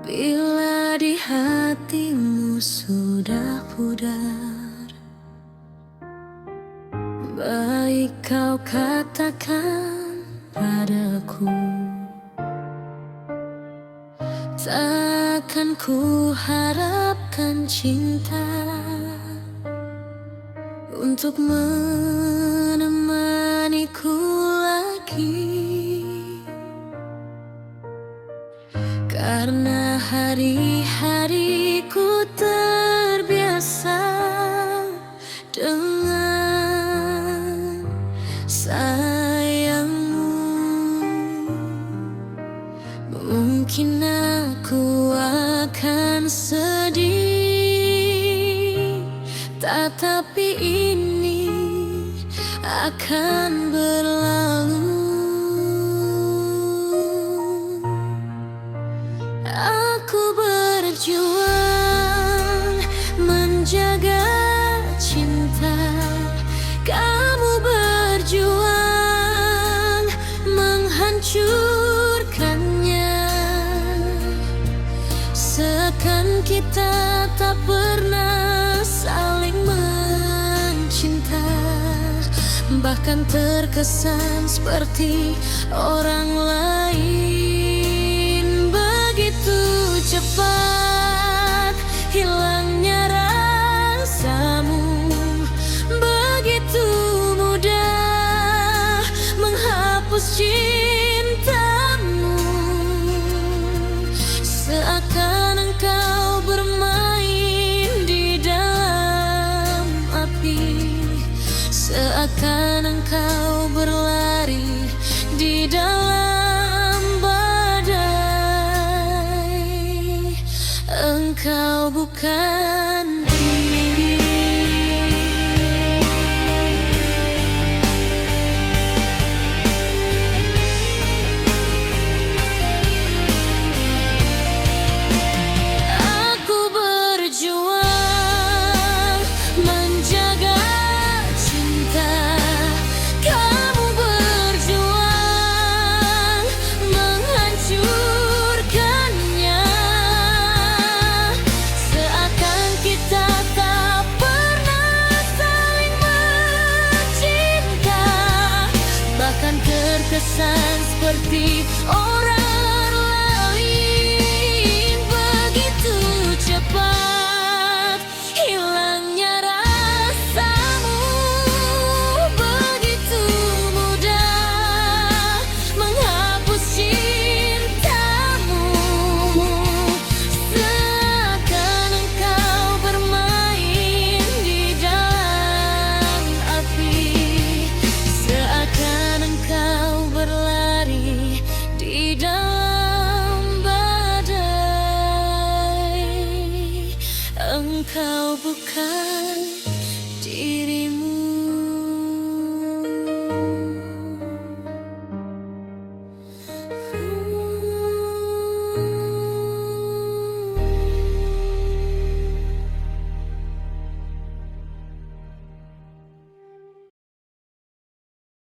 Bila di hatimu sudah pudar, baik kau katakan padaku. Takkan ku harapkan cinta untuk menemaniku lagi, karena hari-hariku terbiasa dengan sayangmu. Mungkin aku akan sedih, tetapi ini akan berlalu. Aku berjuang menjaga cinta, kamu berjuang menghancurkannya. Seakan kita tak pernah saling mencinta, bahkan terkesan seperti orang lain. Begitu cepat hilangnya rasamu, begitu mudah menghapus cintamu. Seakan engkau bermain di dalam api, seakan engkau berlari di dalam badai. Engkau bukan diri. Aku berjuang menjaga cinta, kamu berjuang menghancurkannya. Seakan kita tak pernah saling mencinta, bahkan terkesan seperti orang